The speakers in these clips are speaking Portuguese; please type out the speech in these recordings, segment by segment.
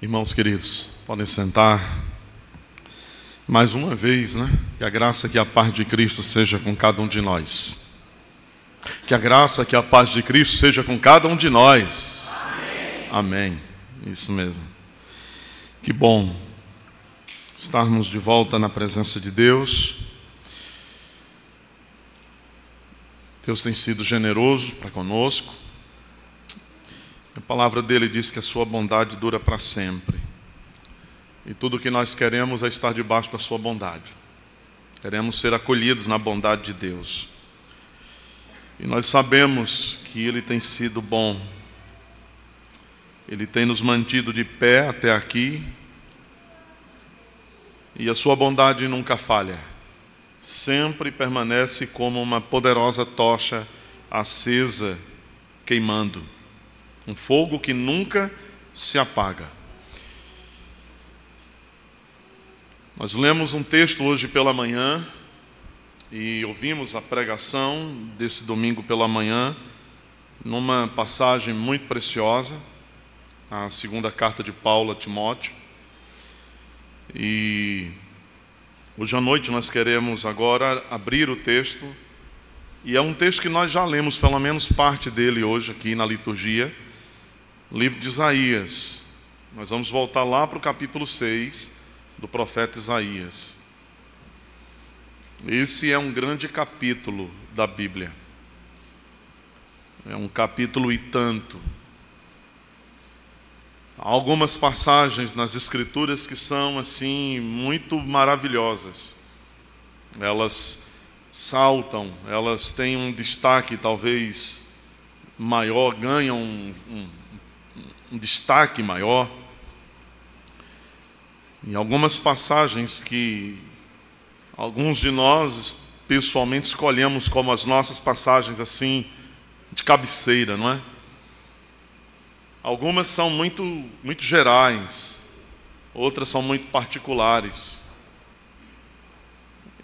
Irmãos queridos, podem sentar. Mais uma vez, que a graça e a paz de Cristo seja com cada um de nós. Que a graça e a paz de Cristo seja com cada um de nós. Amém. Amém. Isso mesmo. Que bom estarmos de volta na presença de Deus. Deus tem sido generoso para conosco. A palavra dele diz que a sua bondade dura para sempre. E tudo o que nós queremos é estar debaixo da sua bondade. Queremos ser acolhidos na bondade de Deus. E nós sabemos que ele tem sido bom. Ele tem nos mantido de pé até aqui. E a sua bondade nunca falha. Sempre permanece como uma poderosa tocha acesa, queimando. Um fogo que nunca se apaga. Nós lemos um texto hoje pela manhã e ouvimos a pregação desse domingo pela manhã numa passagem muito preciosa, a segunda carta de Paulo a Timóteo. E hoje à noite nós queremos agora abrir o texto, e é um texto que nós já lemos, pelo menos parte dele hoje aqui na liturgia, o livro de Isaías. Nós vamos voltar lá para o capítulo 6 do profeta Isaías. Esse é um grande capítulo da Bíblia. É um capítulo e tanto. Há algumas passagens nas Escrituras que são assim muito maravilhosas. Elas saltam, elas têm um destaque talvez maior, ganham um destaque maior. Em algumas passagens que alguns de nós pessoalmente escolhemos como as nossas passagens assim de cabeceira, não é? Algumas são muito gerais, outras são muito particulares.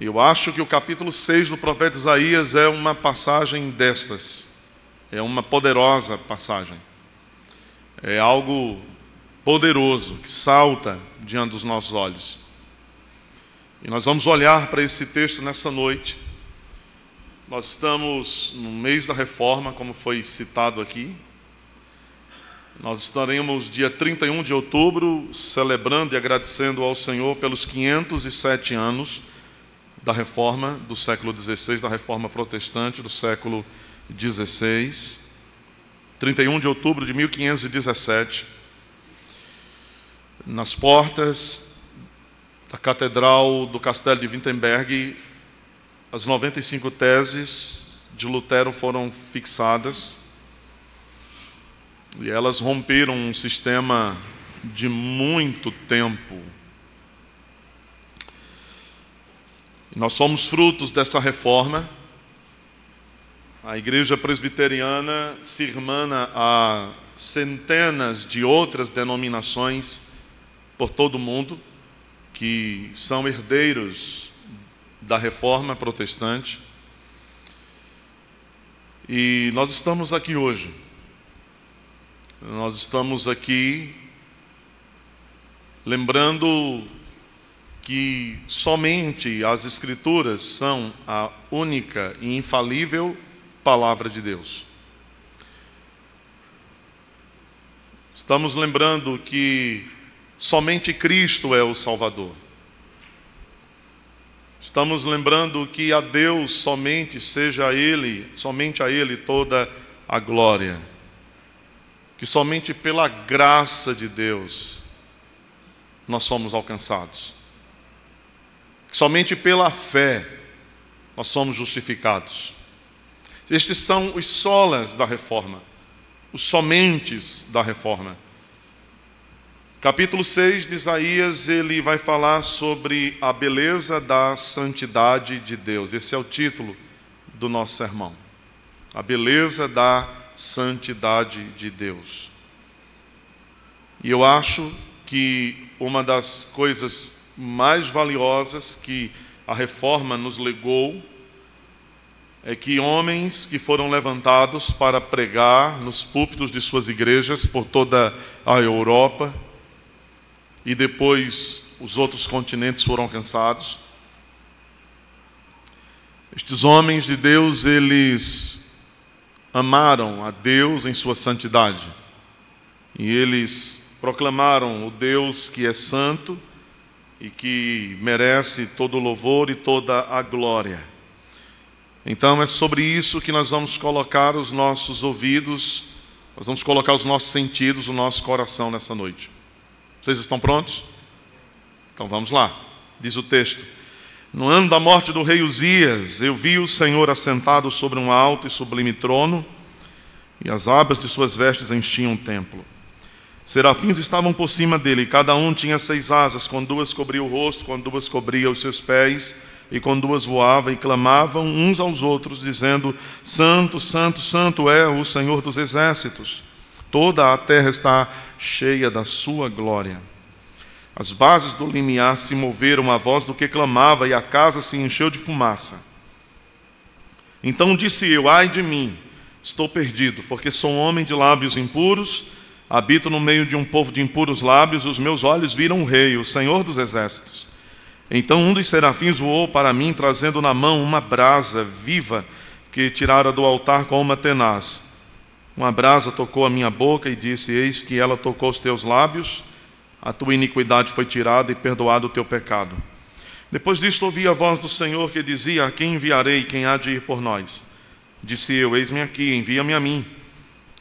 Eu acho que o capítulo 6 do profeta Isaías é uma passagem destas. É uma poderosa passagem. É algo poderoso que salta diante dos nossos olhos. E nós vamos olhar para esse texto nessa noite. Nós estamos no mês da Reforma, como foi citado aqui. Nós estaremos dia 31 de outubro celebrando e agradecendo ao Senhor pelos 507 anos da Reforma do século XVI, da Reforma Protestante do século XVI. 31 de outubro de 1517. Nas portas da Catedral do Castelo de Wittenberg, as 95 teses de Lutero foram fixadas. E elas romperam um sistema de muito tempo. E nós somos frutos dessa reforma. A Igreja Presbiteriana se irmana a centenas de outras denominações por todo o mundo, que são herdeiros da reforma protestante. E nós estamos aqui hoje. Nós estamos aqui lembrando que somente as Escrituras são a única e infalível palavra de Deus. Estamos lembrando que somente Cristo é o Salvador. Estamos lembrando que a Deus somente a Ele toda a glória. Que somente pela graça de Deus nós somos alcançados. Que somente pela fé nós somos justificados. Estes são os solas da reforma, os somentes da reforma. Capítulo 6 de Isaías, ele vai falar sobre a beleza da santidade de Deus. Esse é o título do nosso sermão. A beleza da santidade de Deus. E eu acho que uma das coisas mais valiosas que a reforma nos legou é que homens que foram levantados para pregar nos púlpitos de suas igrejas por toda a Europa, e depois os outros continentes foram alcançados. Estes homens de Deus, eles amaram a Deus em sua santidade. E eles proclamaram o Deus que é santo e que merece todo o louvor e toda a glória. Então é sobre isso que nós vamos colocar os nossos ouvidos, nós vamos colocar os nossos sentidos, o nosso coração nessa noite. Vocês estão prontos? Então vamos lá. Diz o texto: no ano da morte do rei Uzias, eu vi o Senhor assentado sobre um alto e sublime trono, e as abas de suas vestes enchiam o templo. Serafins estavam por cima dele, e cada um tinha 6 asas, com 2 cobria o rosto, com 2 cobria os seus pés, e com 2 voava, e clamavam uns aos outros, dizendo: Santo, Santo, Santo é o Senhor dos exércitos. Toda a terra está cheia da sua glória. As bases do limiar se moveram à voz do que clamava, e a casa se encheu de fumaça. Então disse eu: ai de mim, estou perdido, porque sou um homem de lábios impuros, habito no meio de um povo de impuros lábios, os meus olhos viram o rei, o Senhor dos exércitos. Então um dos serafins voou para mim, trazendo na mão uma brasa viva que tirara do altar com uma tenaz. Uma brasa tocou a minha boca e disse: eis que ela tocou os teus lábios, a tua iniquidade foi tirada e perdoado o teu pecado. Depois disto ouvi a voz do Senhor que dizia: a quem enviarei, quem há de ir por nós? Disse eu: eis-me aqui, envia-me a mim.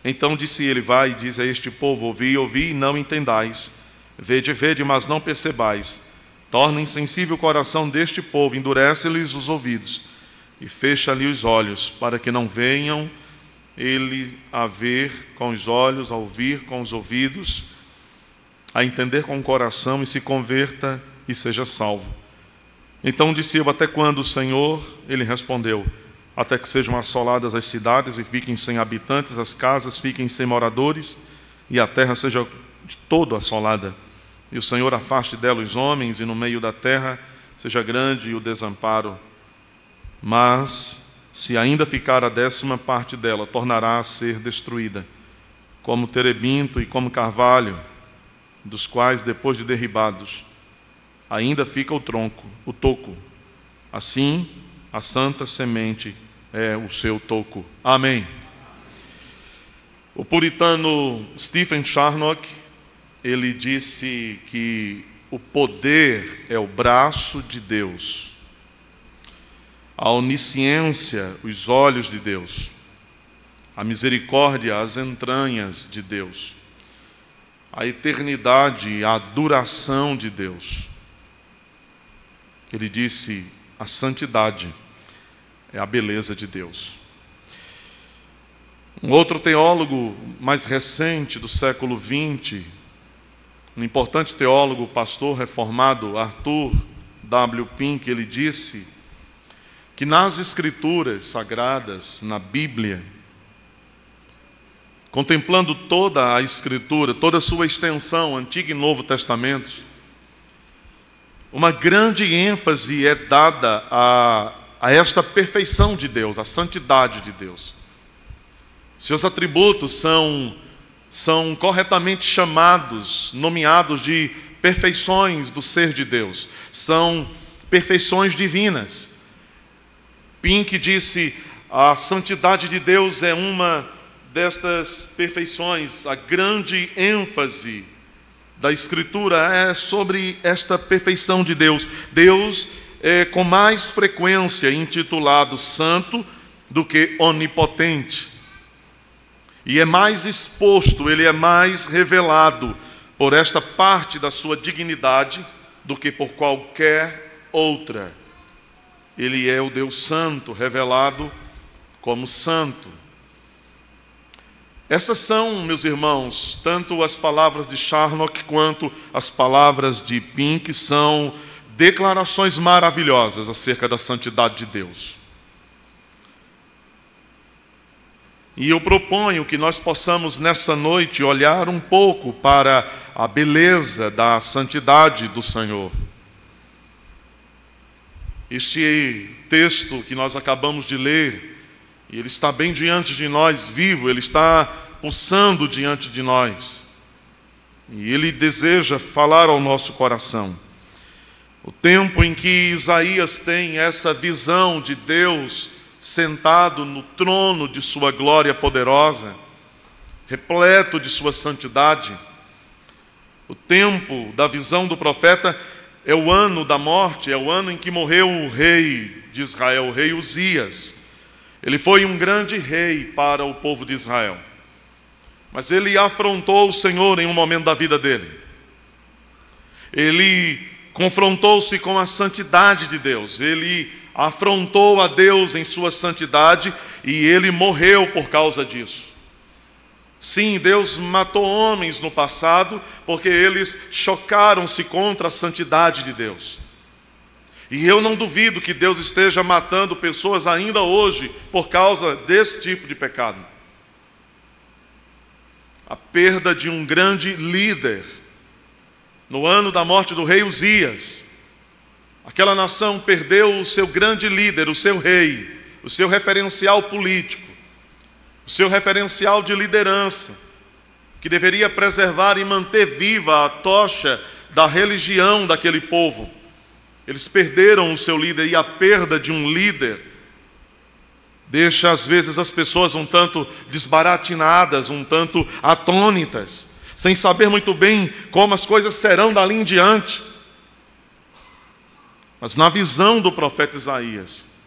Então disse ele: vai e diz a este povo: ouvi, ouvi e não entendais, vede, vede, mas não percebais. Torna insensível o coração deste povo, endurece-lhes os ouvidos e fecha-lhe os olhos, para que não venham ele a ver com os olhos, a ouvir com os ouvidos, a entender com o coração, e se converta e seja salvo. Então disse eu: até quando, Senhor? Ele respondeu: até que sejam assoladas as cidades e fiquem sem habitantes, as casas fiquem sem moradores, e a terra seja de todo assolada. E o Senhor afaste dela os homens, e no meio da terra seja grande o desamparo. Mas, se ainda ficar a 10ª parte dela, tornará a ser destruída, como terebinto e como carvalho, dos quais, depois de derribados, ainda fica o tronco, o toco. Assim, a santa semente é o seu toco. Amém. O puritano Stephen Charnock, ele disse que o poder é o braço de Deus, a onisciência, os olhos de Deus, a misericórdia, as entranhas de Deus, a eternidade, a duração de Deus. Ele disse: a santidade é a beleza de Deus. Um outro teólogo mais recente, do século XX, um importante teólogo, pastor reformado, Arthur W. Pink, ele disse que nas Escrituras Sagradas, na Bíblia, contemplando toda a Escritura, toda a sua extensão, Antigo e Novo Testamentos, uma grande ênfase é dada a esta perfeição de Deus, a santidade de Deus. Seus atributos são corretamente chamados, nomeados de perfeições do ser de Deus. São perfeições divinas. Pink disse: a santidade de Deus é uma destas perfeições. A grande ênfase da Escritura é sobre esta perfeição de Deus. Deus é com mais frequência intitulado santo do que onipotente. E é mais exposto, ele é mais revelado por esta parte da sua dignidade do que por qualquer outra. Ele é o Deus santo, revelado como santo. Essas são, meus irmãos, tanto as palavras de Charnock quanto as palavras de Pink, são declarações maravilhosas acerca da santidade de Deus. E eu proponho que nós possamos nessa noite olhar um pouco para a beleza da santidade do Senhor. Este texto que nós acabamos de ler, ele está bem diante de nós, vivo, ele está pulsando diante de nós. E ele deseja falar ao nosso coração. O tempo em que Isaías tem essa visão de Deus sentado no trono de sua glória poderosa, repleto de sua santidade. O tempo da visão do profeta é o ano da morte, é o ano em que morreu o rei de Israel, o rei Uzias. Ele foi um grande rei para o povo de Israel, mas ele afrontou o Senhor em um momento da vida dele. Ele confrontou-se com a santidade de Deus, ele afrontou a Deus em sua santidade e ele morreu por causa disso. Sim, Deus matou homens no passado porque eles chocaram-se contra a santidade de Deus. E eu não duvido que Deus esteja matando pessoas ainda hoje por causa desse tipo de pecado. A perda de um grande líder no ano da morte do rei Uzias. Aquela nação perdeu o seu grande líder, o seu rei, o seu referencial político, o seu referencial de liderança, que deveria preservar e manter viva a tocha da religião daquele povo. Eles perderam o seu líder, e a perda de um líder deixa às vezes as pessoas um tanto desbaratinadas, um tanto atônitas, sem saber muito bem como as coisas serão dali em diante. Mas na visão do profeta Isaías,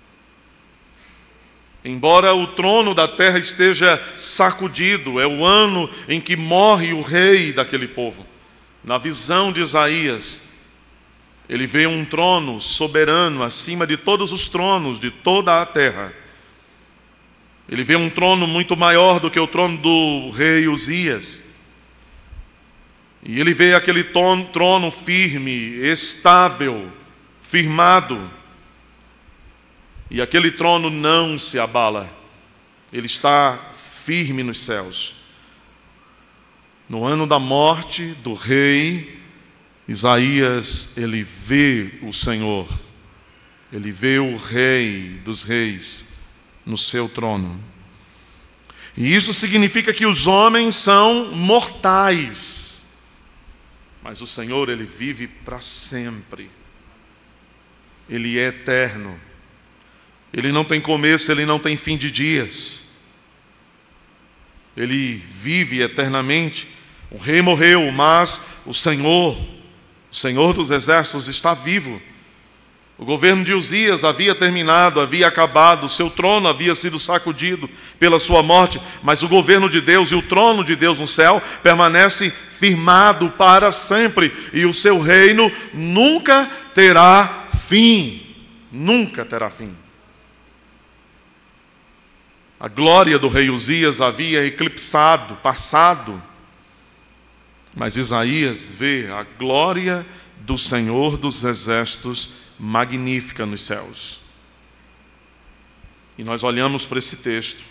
embora o trono da terra esteja sacudido, é o ano em que morre o rei daquele povo. Na visão de Isaías, ele vê um trono soberano acima de todos os tronos de toda a terra. Ele vê um trono muito maior do que o trono do rei Uzias. E ele vê aquele trono firme, estável, firmado. E aquele trono não se abala. Ele está firme nos céus. No ano da morte do rei, Isaías, ele vê o Senhor. Ele vê o Rei dos Reis no seu trono. E isso significa que os homens são mortais, mas o Senhor, ele vive para sempre. Ele é eterno. Ele não tem começo, ele não tem fim de dias. Ele vive eternamente. O rei morreu, mas o Senhor dos exércitos está vivo. O governo de Uzias havia terminado, havia acabado, o seu trono havia sido sacudido pela sua morte, mas o governo de Deus e o trono de Deus no céu permanece firmado para sempre, e o seu reino nunca terá fim. Nunca terá fim. A glória do rei Uzias havia eclipsado, passado, mas Isaías vê a glória do Senhor dos exércitos magnífica nos céus. E nós olhamos para esse texto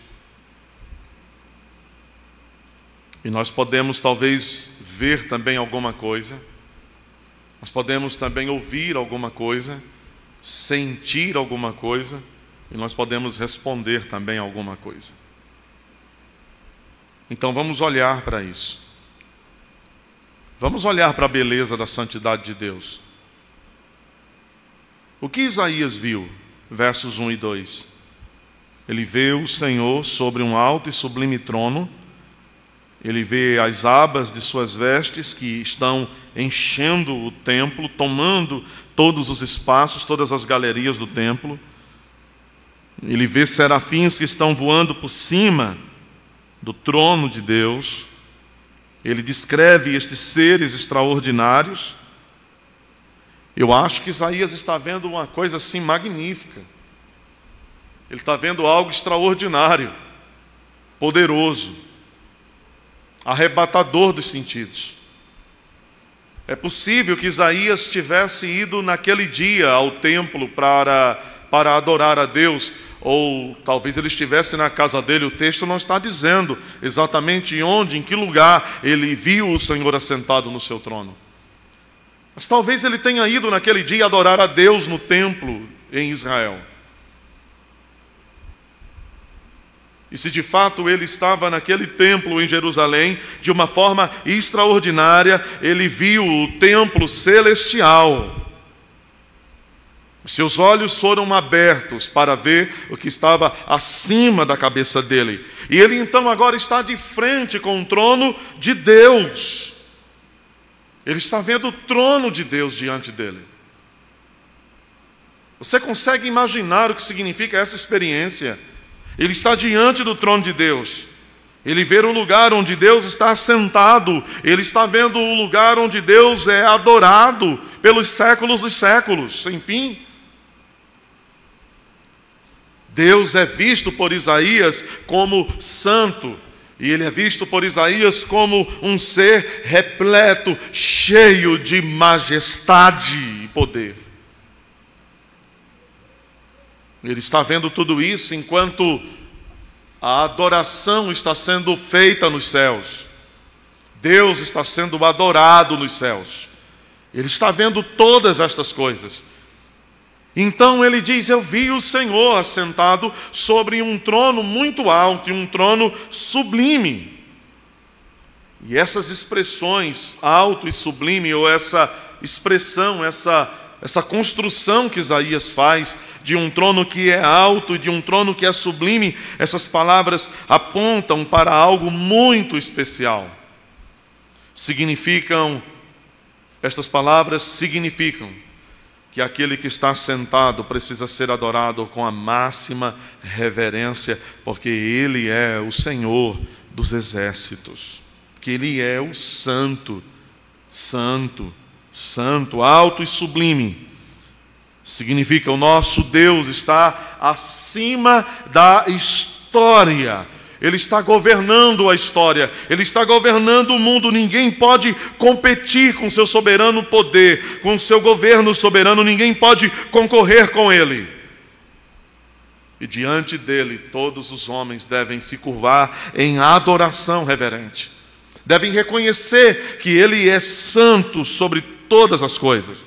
e nós podemos talvez ver também alguma coisa, nós podemos também ouvir alguma coisa, sentir alguma coisa, e nós podemos responder também alguma coisa. Então vamos olhar para isso. Vamos olhar para a beleza da santidade de Deus. O que Isaías viu? Versos 1 e 2. Ele vê o Senhor sobre um alto e sublime trono. Ele vê as abas de suas vestes que estão enchendo o templo, tomando todos os espaços, todas as galerias do templo. Ele vê serafins que estão voando por cima do trono de Deus. Ele descreve estes seres extraordinários. Eu acho que Isaías está vendo uma coisa assim magnífica. Ele está vendo algo extraordinário, poderoso, arrebatador dos sentidos. É possível que Isaías tivesse ido naquele dia ao templo para adorar a Deus, ou talvez ele estivesse na casa dele. O texto não está dizendo exatamente onde, em que lugar ele viu o Senhor assentado no seu trono. Mas talvez ele tenha ido naquele dia adorar a Deus no templo em Israel. E se de fato ele estava naquele templo em Jerusalém, de uma forma extraordinária, ele viu o templo celestial. Seus olhos foram abertos para ver o que estava acima da cabeça dele. E ele então agora está de frente com o trono de Deus. Ele está vendo o trono de Deus diante dele. Você consegue imaginar o que significa essa experiência? Ele está diante do trono de Deus. Ele vê o lugar onde Deus está assentado. Ele está vendo o lugar onde Deus é adorado pelos séculos dos séculos, sem fim. Deus é visto por Isaías como santo, e ele é visto por Isaías como um ser repleto, cheio de majestade e poder. Ele está vendo tudo isso enquanto a adoração está sendo feita nos céus. Deus está sendo adorado nos céus. Ele está vendo todas estas coisas. Então ele diz: eu vi o Senhor assentado sobre um trono muito alto e um trono sublime. E essas expressões, alto e sublime, ou essa expressão, essa construção que Isaías faz de um trono que é alto e de um trono que é sublime, essas palavras apontam para algo muito especial. Estas palavras significam que aquele que está sentado precisa ser adorado com a máxima reverência, porque Ele é o Senhor dos exércitos, que Ele é o Santo, Santo, Santo, alto e sublime. Significa o nosso Deus está acima da história. Ele está governando a história, Ele está governando o mundo. Ninguém pode competir com seu soberano poder, com seu governo soberano. Ninguém pode concorrer com Ele. E diante dEle, todos os homens devem se curvar em adoração reverente. Devem reconhecer que Ele é santo sobre todas as coisas.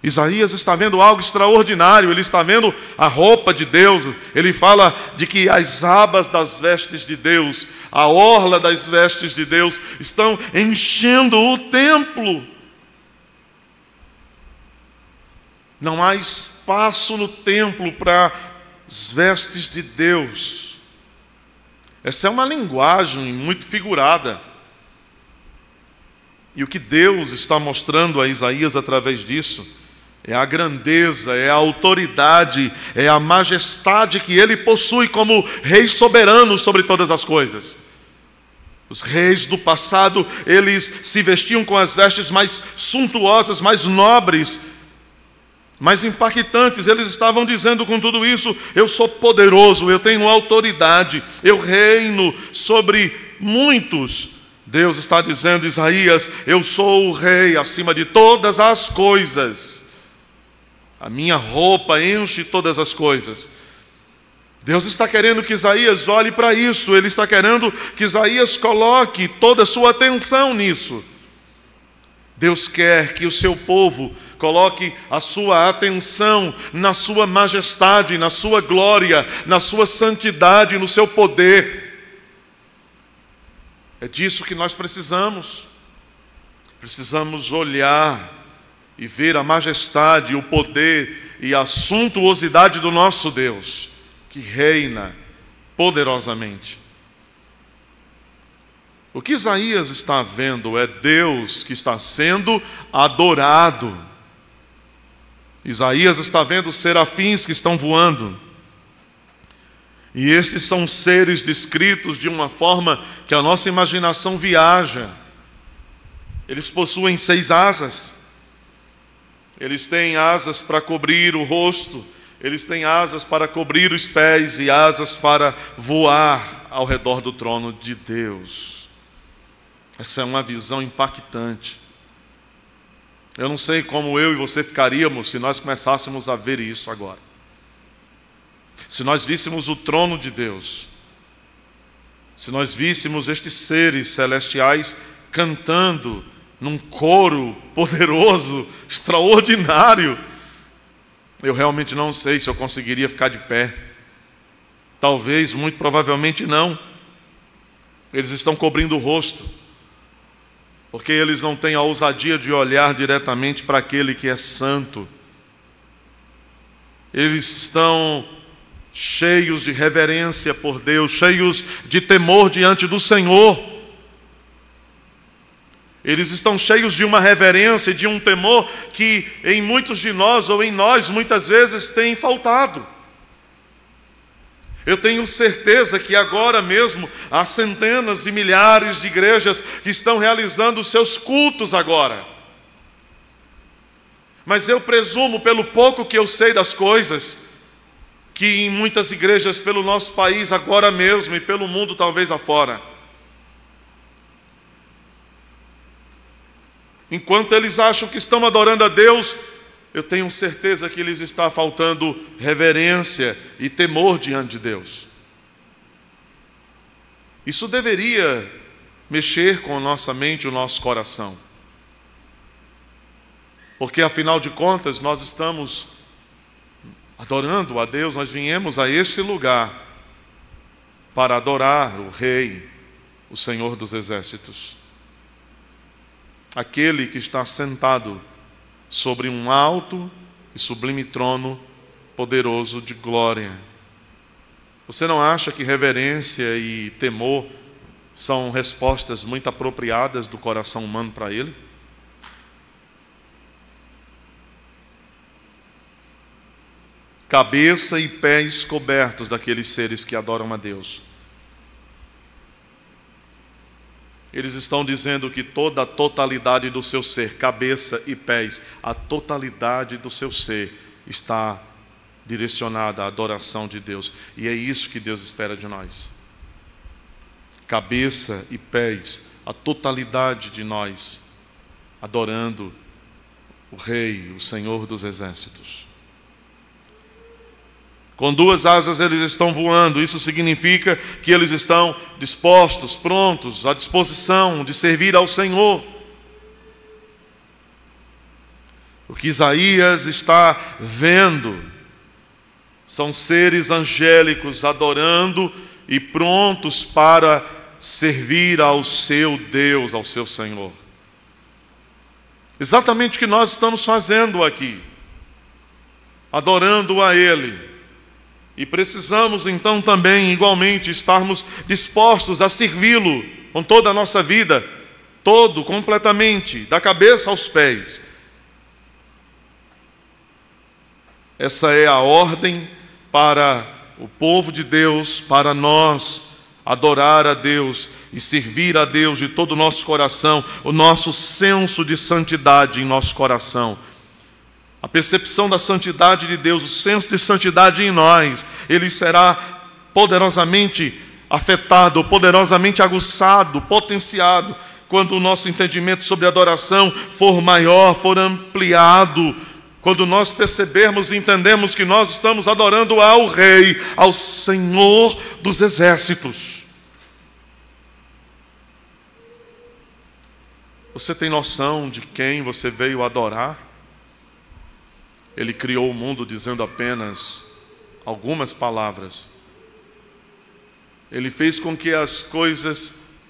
Isaías está vendo algo extraordinário. Ele está vendo a roupa de Deus. Ele fala de que as abas das vestes de Deus, a orla das vestes de Deus, estão enchendo o templo. Não há espaço no templo para as vestes de Deus. Essa é uma linguagem muito figurada. E o que Deus está mostrando a Isaías através disso é a grandeza, é a autoridade, é a majestade que Ele possui como Rei soberano sobre todas as coisas. Os reis do passado, eles se vestiam com as vestes mais suntuosas, mais nobres, mais impactantes. Eles estavam dizendo com tudo isso: eu sou poderoso, eu tenho autoridade, eu reino sobre muitos. Deus está dizendo: Isaías, eu sou o Rei acima de todas as coisas. A minha roupa enche todas as coisas. Deus está querendo que Isaías olhe para isso. Ele está querendo que Isaías coloque toda a sua atenção nisso. Deus quer que o seu povo coloque a sua atenção na sua majestade, na sua glória, na sua santidade, no seu poder. É disso que nós precisamos. Precisamos olhar e ver a majestade, o poder e a suntuosidade do nosso Deus, que reina poderosamente. O que Isaías está vendo é Deus que está sendo adorado. Isaías está vendo serafins que estão voando. E esses são seres descritos de uma forma que a nossa imaginação viaja. Eles possuem 6 asas. Eles têm asas para cobrir o rosto, eles têm asas para cobrir os pés e asas para voar ao redor do trono de Deus. Essa é uma visão impactante. Eu não sei como eu e você ficaríamos se nós começássemos a ver isso agora. Se nós víssemos o trono de Deus, se nós víssemos estes seres celestiais cantando num coro poderoso, extraordinário, eu realmente não sei se eu conseguiria ficar de pé. Talvez, muito provavelmente não. Eles estão cobrindo o rosto, porque eles não têm a ousadia de olhar diretamente para aquele que é santo. Eles estão cheios de reverência por Deus, cheios de temor diante do Senhor. Eles estão cheios de uma reverência e de um temor que em muitos de nós, ou em nós, muitas vezes tem faltado. Eu tenho certeza que agora mesmo há centenas e milhares de igrejas que estão realizando os seus cultos agora. Mas eu presumo, pelo pouco que eu sei das coisas, que em muitas igrejas pelo nosso país agora mesmo e pelo mundo talvez afora, enquanto eles acham que estão adorando a Deus, eu tenho certeza que lhes está faltando reverência e temor diante de Deus. Isso deveria mexer com a nossa mente e o nosso coração. Porque afinal de contas nós estamos adorando a Deus, nós viemos a esse lugar para adorar o Rei, o Senhor dos Exércitos. Aquele que está sentado sobre um alto e sublime trono poderoso de glória. Você não acha que reverência e temor são respostas muito apropriadas do coração humano para Ele? Cabeça e pés cobertos daqueles seres que adoram a Deus. Eles estão dizendo que toda a totalidade do seu ser, cabeça e pés, a totalidade do seu ser está direcionada à adoração de Deus. E é isso que Deus espera de nós. Cabeça e pés, a totalidade de nós, adorando o Rei, o Senhor dos Exércitos. Com duas asas eles estão voando. Isso significa que eles estão dispostos, prontos, à disposição de servir ao Senhor. O que Isaías está vendo são seres angélicos adorando e prontos para servir ao seu Deus, ao seu Senhor. Exatamente o que nós estamos fazendo aqui, adorando a Ele. E precisamos então também, igualmente, estarmos dispostos a servi-lo com toda a nossa vida, todo, completamente, da cabeça aos pés. Essa é a ordem para o povo de Deus, para nós adorar a Deus e servir a Deus de todo o nosso coração, o nosso senso de santidade em nosso coração. A percepção da santidade de Deus, o senso de santidade em nós, ele será poderosamente afetado, poderosamente aguçado, potenciado, quando o nosso entendimento sobre adoração for maior, for ampliado, quando nós percebermos e entendemos que nós estamos adorando ao Rei, ao Senhor dos Exércitos. Você tem noção de quem você veio adorar? Ele criou o mundo dizendo apenas algumas palavras. Ele fez com que as coisas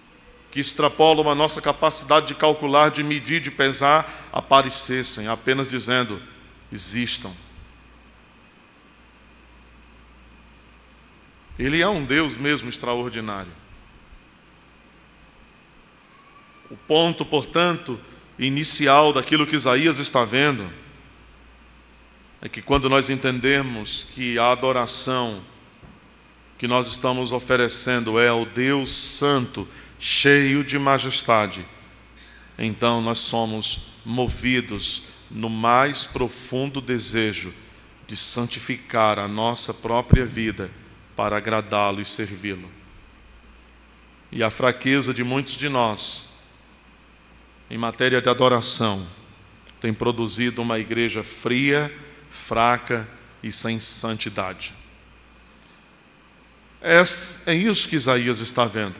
que extrapolam a nossa capacidade de calcular, de medir, de pesar, aparecessem, apenas dizendo, existam. Ele é um Deus mesmo extraordinário. O ponto, portanto, inicial daquilo que Isaías está vendo, é que quando nós entendemos que a adoração que nós estamos oferecendo é ao Deus Santo, cheio de majestade, então nós somos movidos no mais profundo desejo de santificar a nossa própria vida para agradá-lo e servi-lo. E a fraqueza de muitos de nós, em matéria de adoração, tem produzido uma igreja fria, fraca e sem santidade. É isso que Isaías está vendo.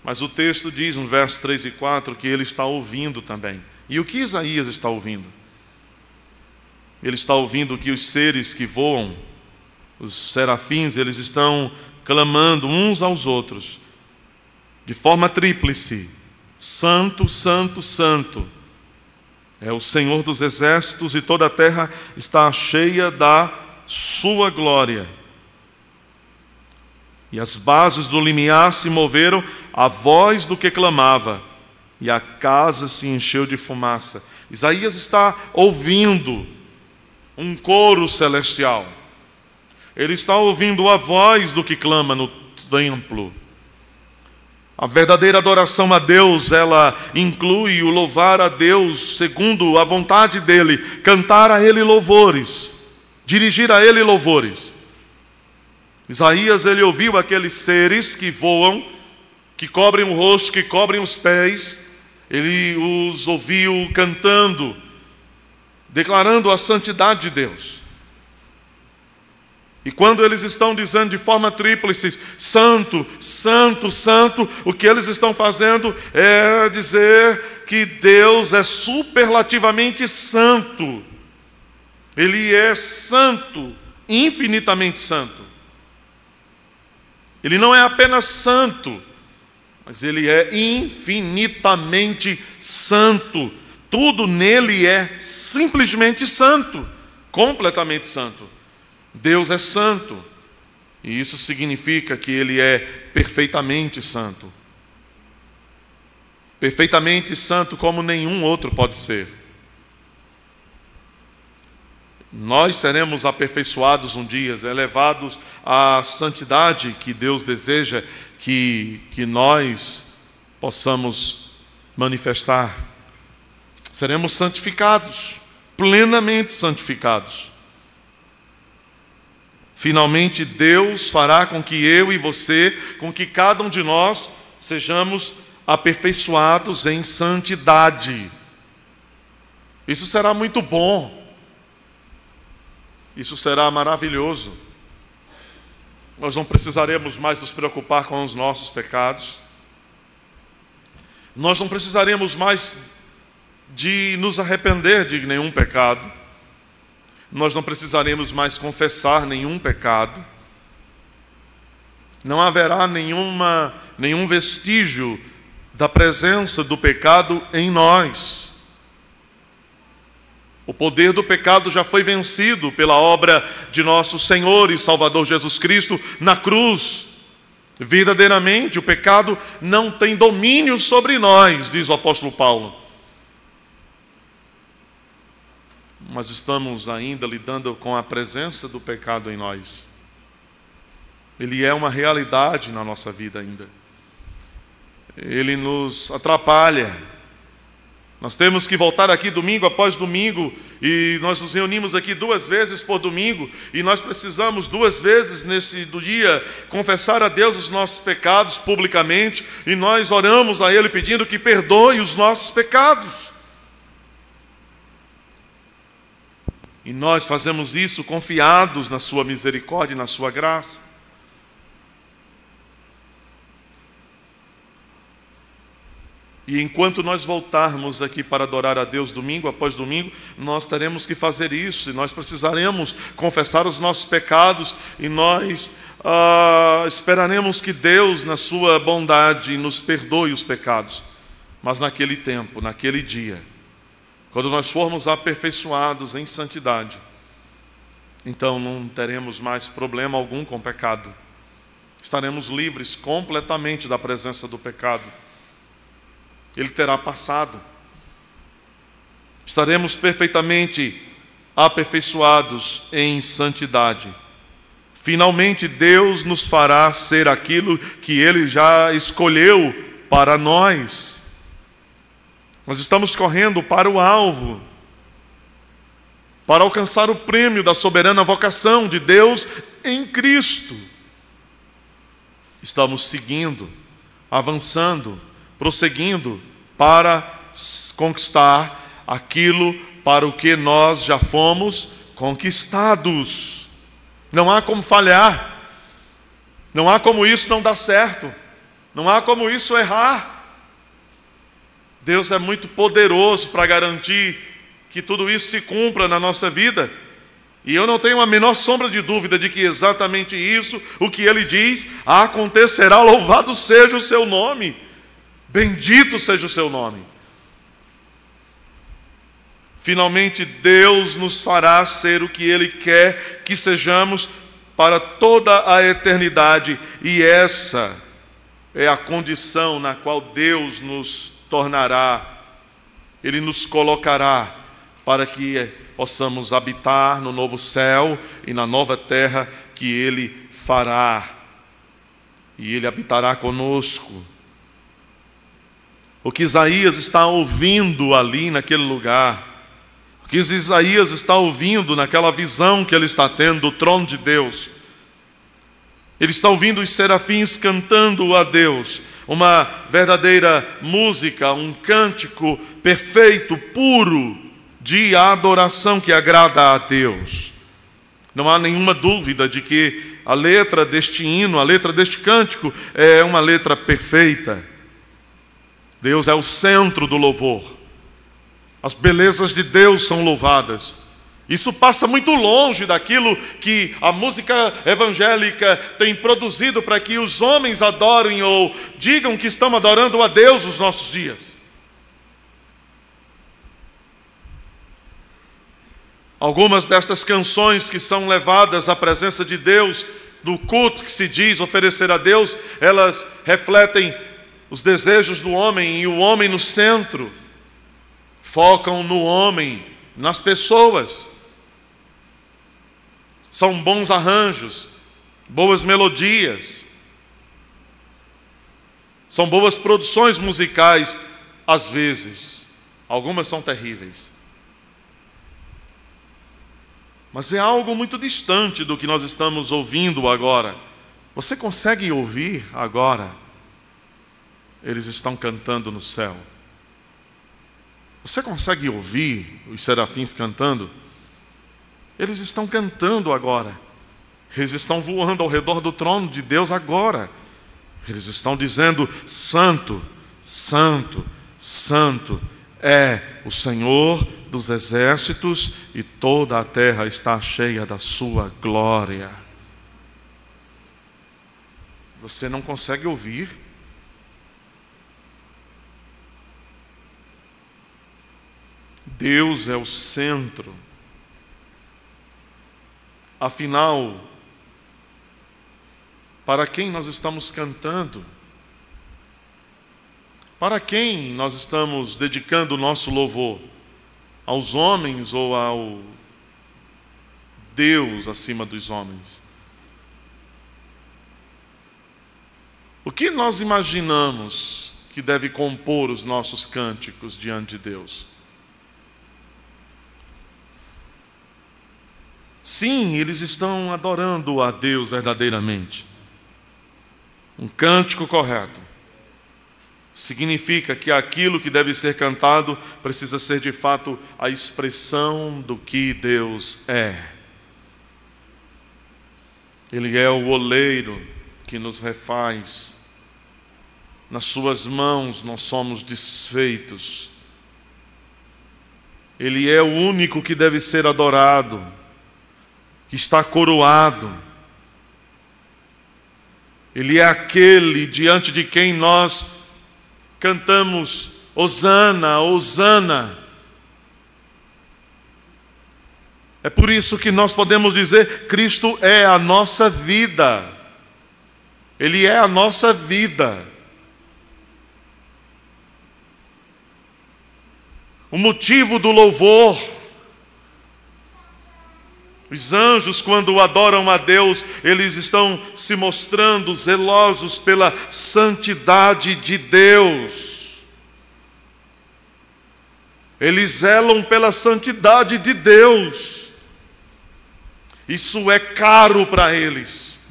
Mas o texto diz no verso 3 e 4 que ele está ouvindo também. E o que Isaías está ouvindo? Ele está ouvindo que os seres que voam, os serafins, eles estão clamando uns aos outros, de forma tríplice: Santo, Santo, Santo é o Senhor dos exércitos, e toda a terra está cheia da sua glória. E as bases do limiar se moveram à voz do que clamava, e a casa se encheu de fumaça. Isaías está ouvindo um coro celestial. Ele está ouvindo a voz do que clama no templo. A verdadeira adoração a Deus, ela inclui o louvar a Deus segundo a vontade dEle, cantar a Ele louvores, dirigir a Ele louvores. Isaías, ele ouviu aqueles seres que voam, que cobrem o rosto, que cobrem os pés. Ele os ouviu cantando, declarando a santidade de Deus. E quando eles estão dizendo de forma tríplice: Santo, Santo, Santo, o que eles estão fazendo é dizer que Deus é superlativamente santo. Ele é santo, infinitamente santo. Ele não é apenas santo, mas Ele é infinitamente santo. Tudo nele é simplesmente santo, completamente santo. Deus é santo, e isso significa que Ele é perfeitamente santo. Perfeitamente santo como nenhum outro pode ser. Nós seremos aperfeiçoados um dia, elevados à santidade que Deus deseja que nós possamos manifestar. Seremos santificados, plenamente santificados. Finalmente Deus fará com que eu e você, com que cada um de nós sejamos aperfeiçoados em santidade. Isso será muito bom. Isso será maravilhoso. Nós não precisaremos mais nos preocupar com os nossos pecados. Nós não precisaremos mais de nos arrepender de nenhum pecado. Nós não precisaremos mais confessar nenhum pecado. Não haverá nenhum vestígio da presença do pecado em nós. O poder do pecado já foi vencido pela obra de nosso Senhor e Salvador Jesus Cristo na cruz. Verdadeiramente, o pecado não tem domínio sobre nós, diz o apóstolo Paulo. Mas estamos ainda lidando com a presença do pecado em nós. Ele é uma realidade na nossa vida ainda. Ele nos atrapalha. Nós temos que voltar aqui domingo após domingo, e nós nos reunimos aqui 2 vezes por domingo, e nós precisamos 2 vezes do dia confessar a Deus os nossos pecados publicamente, e nós oramos a Ele pedindo que perdoe os nossos pecados. E nós fazemos isso confiados na sua misericórdia e na sua graça. E enquanto nós voltarmos aqui para adorar a Deus domingo após domingo, nós teremos que fazer isso, e nós precisaremos confessar os nossos pecados, e nós esperaremos que Deus, na sua bondade, nos perdoe os pecados. Mas naquele tempo, naquele dia, quando nós formos aperfeiçoados em santidade, então não teremos mais problema algum com o pecado. Estaremos livres completamente da presença do pecado. Ele terá passado. Estaremos perfeitamente aperfeiçoados em santidade. Finalmente Deus nos fará ser aquilo que Ele já escolheu para nós. Nós estamos correndo para o alvo, para alcançar o prêmio da soberana vocação de Deus em Cristo. Estamos seguindo, avançando, prosseguindo para conquistar aquilo para o que nós já fomos conquistados. Não há como falhar, não há como isso não dar certo, não há como isso errar. Deus é muito poderoso para garantir que tudo isso se cumpra na nossa vida. E eu não tenho a menor sombra de dúvida de que exatamente isso, o que ele diz, acontecerá. Louvado seja o seu nome, bendito seja o seu nome. Finalmente Deus nos fará ser o que Ele quer que sejamos para toda a eternidade. E essa é a condição na qual Deus nos tornará. Ele nos colocará para que possamos habitar no novo céu e na nova terra que Ele fará. E Ele habitará conosco. O que Isaías está ouvindo ali naquele lugar, o que Isaías está ouvindo naquela visão que ele está tendo do trono de Deus, ele está ouvindo os serafins cantando a Deus, uma verdadeira música, um cântico perfeito, puro, de adoração que agrada a Deus. Não há nenhuma dúvida de que a letra deste hino, a letra deste cântico é uma letra perfeita. Deus é o centro do louvor. As belezas de Deus são louvadas. Isso passa muito longe daquilo que a música evangélica tem produzido para que os homens adorem ou digam que estão adorando a Deus nos nossos dias. Algumas destas canções que são levadas à presença de Deus, do culto que se diz oferecer a Deus, elas refletem os desejos do homem e o homem no centro. Focam no homem, nas pessoas. São bons arranjos, boas melodias. São boas produções musicais, às vezes. Algumas são terríveis. Mas é algo muito distante do que nós estamos ouvindo agora. Você consegue ouvir agora? Eles estão cantando no céu. Você consegue ouvir os serafins cantando? Eles estão cantando agora. Eles estão voando ao redor do trono de Deus agora. Eles estão dizendo: Santo, Santo, Santo é o Senhor dos exércitos e toda a terra está cheia da sua glória. Você não consegue ouvir? Deus é o centro. Afinal, para quem nós estamos cantando? Para quem nós estamos dedicando o nosso louvor? Aos homens ou ao Deus acima dos homens? O que nós imaginamos que deve compor os nossos cânticos diante de Deus? Sim, eles estão adorando a Deus verdadeiramente. Um cântico correto significa que aquilo que deve ser cantado precisa ser de fato a expressão do que Deus é. Ele é o oleiro que nos refaz. Nas suas mãos nós somos desfeitos. Ele é o único que deve ser adorado, que está coroado. Ele é aquele diante de quem nós cantamos Hosana, Hosana. É por isso que nós podemos dizer: Cristo é a nossa vida. Ele é a nossa vida. O motivo do louvor. Os anjos, quando adoram a Deus, eles estão se mostrando zelosos pela santidade de Deus. Eles zelam pela santidade de Deus. Isso é caro para eles.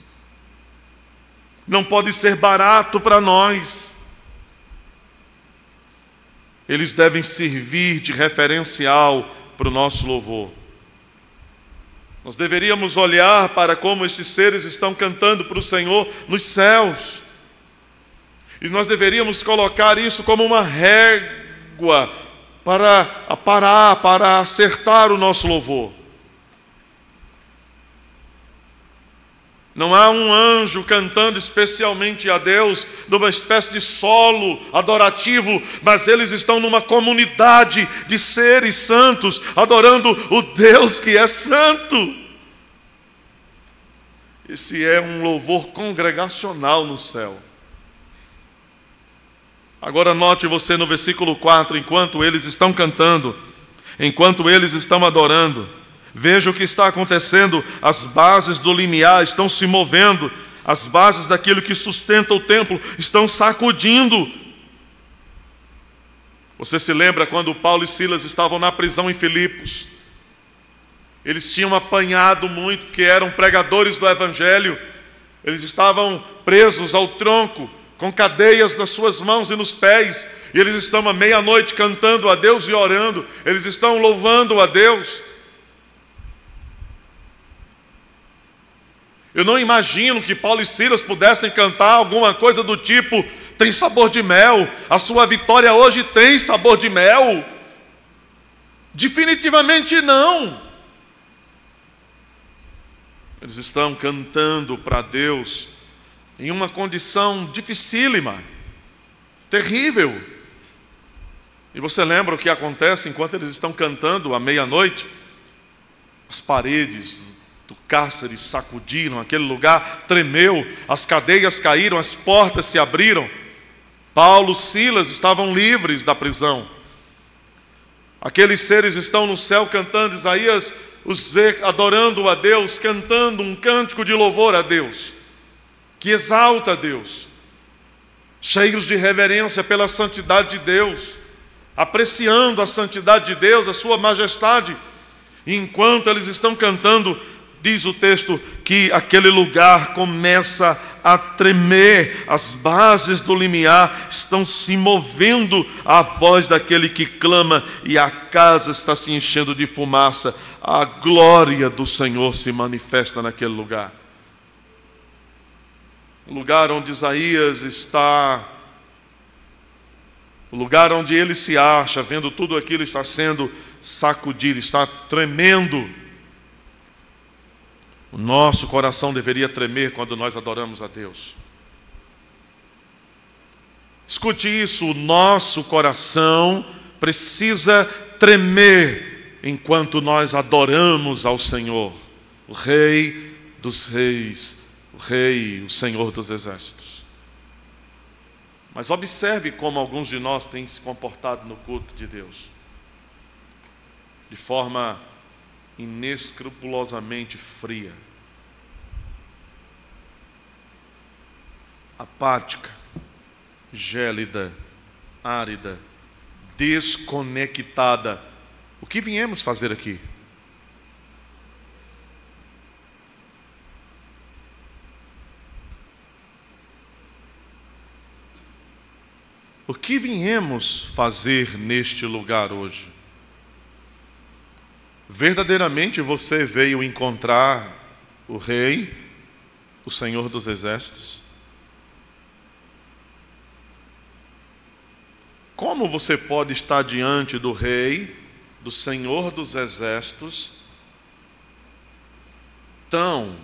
Não pode ser barato para nós. Eles devem servir de referencial para o nosso louvor. Nós deveríamos olhar para como estes seres estão cantando para o Senhor nos céus. E nós deveríamos colocar isso como uma régua para acertar o nosso louvor. Não há um anjo cantando especialmente a Deus, numa espécie de solo adorativo, mas eles estão numa comunidade de seres santos, adorando o Deus que é santo. Esse é um louvor congregacional no céu. Agora note você no versículo 4, enquanto eles estão cantando, enquanto eles estão adorando, veja o que está acontecendo. As bases do limiar estão se movendo, as bases daquilo que sustenta o templo estão sacudindo. Você se lembra quando Paulo e Silas estavam na prisão em Filipos? Eles tinham apanhado muito, porque eram pregadores do Evangelho. Eles estavam presos ao tronco, com cadeias nas suas mãos e nos pés, e eles estão à meia-noite cantando a Deus e orando, eles estão louvando a Deus. Eu não imagino que Paulo e Silas pudessem cantar alguma coisa do tipo: tem sabor de mel, a sua vitória hoje tem sabor de mel. Definitivamente não. Eles estão cantando para Deus em uma condição dificílima, terrível. E você lembra o que acontece enquanto eles estão cantando à meia-noite? As paredes do cárcere sacudiram, aquele lugar tremeu, as cadeias caíram, as portas se abriram. Paulo e Silas estavam livres da prisão. Aqueles seres estão no céu cantando. Isaías os vê adorando a Deus, cantando um cântico de louvor a Deus, que exalta a Deus, cheios de reverência pela santidade de Deus, apreciando a santidade de Deus, a sua majestade. E enquanto eles estão cantando, diz o texto que aquele lugar começa a tremer, as bases do limiar estão se movendo à voz daquele que clama, e a casa está se enchendo de fumaça. A glória do Senhor se manifesta naquele lugar. O lugar onde Isaías está, o lugar onde ele se acha, vendo tudo aquilo está sendo sacudido, está tremendo. O nosso coração deveria tremer quando nós adoramos a Deus. Escute isso, o nosso coração precisa tremer enquanto nós adoramos ao Senhor, o Rei dos Reis, o Rei, o Senhor dos Exércitos. Mas observe como alguns de nós têm se comportado no culto de Deus, de forma inescrupulosamente fria, apática, gélida, árida, desconectada. O que viemos fazer aqui? O que viemos fazer neste lugar hoje? Verdadeiramente você veio encontrar o Rei, o Senhor dos Exércitos? Como você pode estar diante do Rei, do Senhor dos Exércitos, tão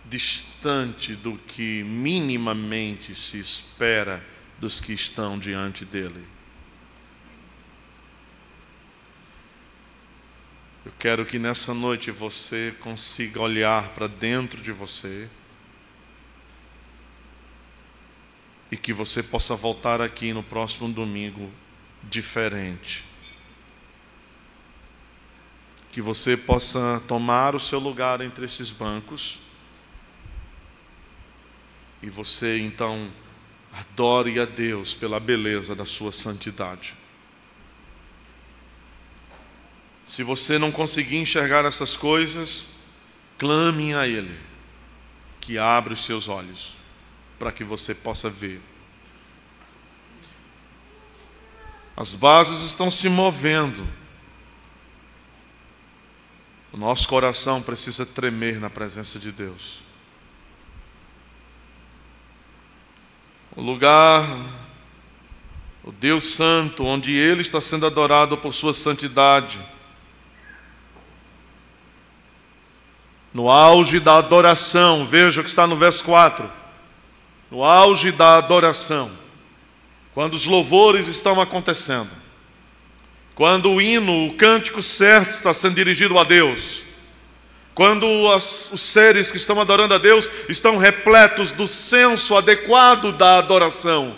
distante do que minimamente se espera dos que estão diante dele? Eu quero que nessa noite você consiga olhar para dentro de você e que você possa voltar aqui no próximo domingo diferente. Que você possa tomar o seu lugar entre esses bancos e você então adore a Deus pela beleza da sua santidade. Se você não conseguir enxergar essas coisas, clame a Ele, que abra os seus olhos, para que você possa ver. As bases estão se movendo. O nosso coração precisa tremer na presença de Deus. O lugar, o Deus Santo, onde Ele está sendo adorado por sua santidade, no auge da adoração, veja o que está no verso 4, no auge da adoração, quando os louvores estão acontecendo, quando o hino, o cântico certo está sendo dirigido a Deus, quando os seres que estão adorando a Deus estão repletos do senso adequado da adoração,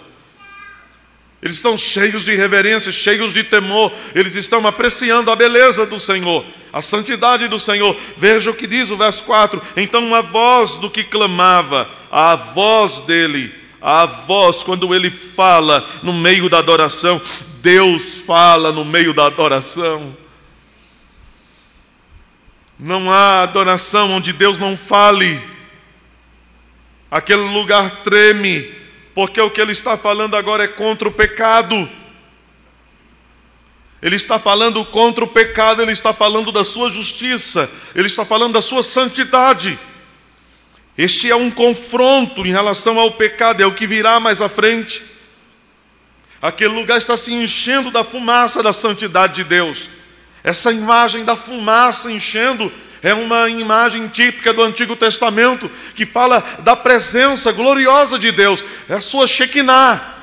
eles estão cheios de reverência, cheios de temor, eles estão apreciando a beleza do Senhor, a santidade do Senhor. Veja o que diz o verso 4: então a voz do que clamava, a voz dele, a voz quando ele fala no meio da adoração, Deus fala no meio da adoração. Não há adoração onde Deus não fale. Aquele lugar treme, porque o que ele está falando agora é contra o pecado. Ele está falando contra o pecado, ele está falando da sua justiça, ele está falando da sua santidade. Este é um confronto em relação ao pecado, é o que virá mais à frente. Aquele lugar está se enchendo da fumaça da santidade de Deus. Essa imagem da fumaça enchendo é uma imagem típica do Antigo Testamento, que fala da presença gloriosa de Deus, é a sua Shekinah.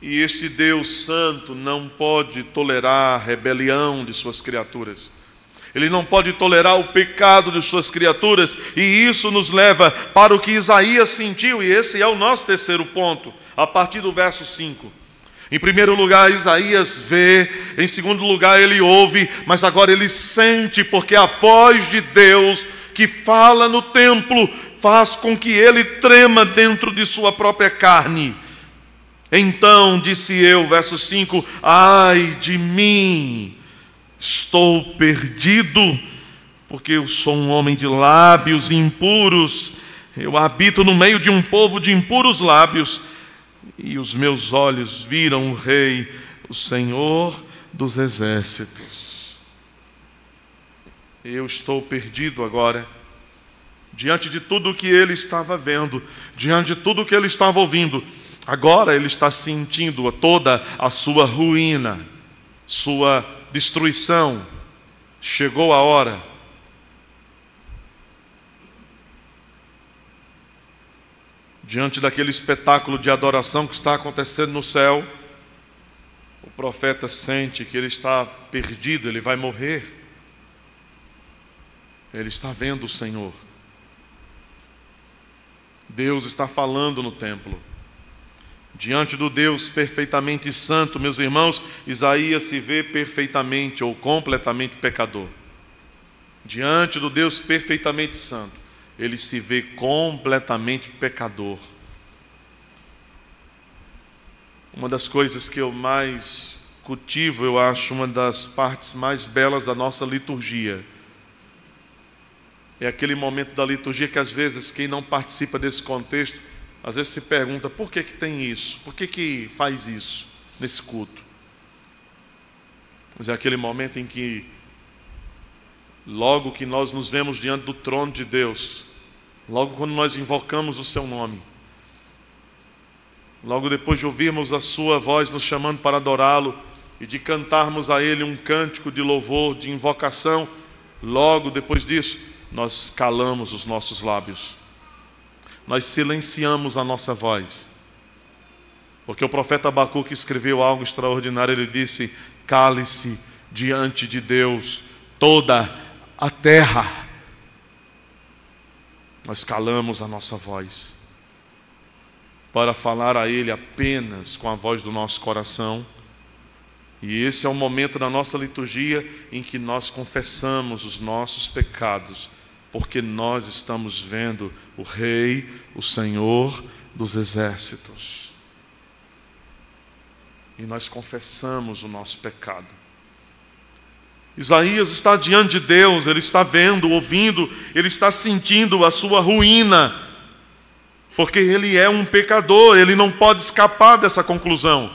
E este Deus santo não pode tolerar a rebelião de suas criaturas. Ele não pode tolerar o pecado de suas criaturas, e isso nos leva para o que Isaías sentiu, e esse é o nosso terceiro ponto, a partir do verso 5. Em primeiro lugar, Isaías vê, em segundo lugar, ele ouve, mas agora ele sente, porque a voz de Deus que fala no templo faz com que ele trema dentro de sua própria carne. Então disse eu, verso 5, ai de mim, estou perdido, porque eu sou um homem de lábios impuros, eu habito no meio de um povo de impuros lábios, e os meus olhos viram o Rei, o Senhor dos exércitos. Eu estou perdido agora, diante de tudo o que ele estava vendo, diante de tudo o que ele estava ouvindo. Agora ele está sentindo toda a sua ruína, sua destruição. Chegou a hora. Diante daquele espetáculo de adoração que está acontecendo no céu, o profeta sente que ele está perdido, ele vai morrer. Ele está vendo o Senhor. Deus está falando no templo. Diante do Deus perfeitamente santo, meus irmãos, Isaías se vê perfeitamente ou completamente pecador. Diante do Deus perfeitamente santo, ele se vê completamente pecador. Uma das coisas que eu mais cultivo, eu acho uma das partes mais belas da nossa liturgia, é aquele momento da liturgia que às vezes quem não participa desse contexto, às vezes se pergunta, por que tem isso? Por que faz isso nesse culto? Mas é aquele momento em que, logo que nós nos vemos diante do trono de Deus, logo quando nós invocamos o seu nome, logo depois de ouvirmos a sua voz nos chamando para adorá-lo e de cantarmos a ele um cântico de louvor, de invocação, logo depois disso, nós calamos os nossos lábios. Nós silenciamos a nossa voz, porque o profeta Abacuque escreveu algo extraordinário. Ele disse, cale-se diante de Deus toda a terra. Nós calamos a nossa voz para falar a Ele apenas com a voz do nosso coração. E esse é o momento da nossa liturgia em que nós confessamos os nossos pecados, porque nós estamos vendo o Rei, o Senhor dos exércitos. E nós confessamos o nosso pecado. Isaías está diante de Deus, ele está vendo, ouvindo, ele está sentindo a sua ruína, porque ele é um pecador, ele não pode escapar dessa conclusão.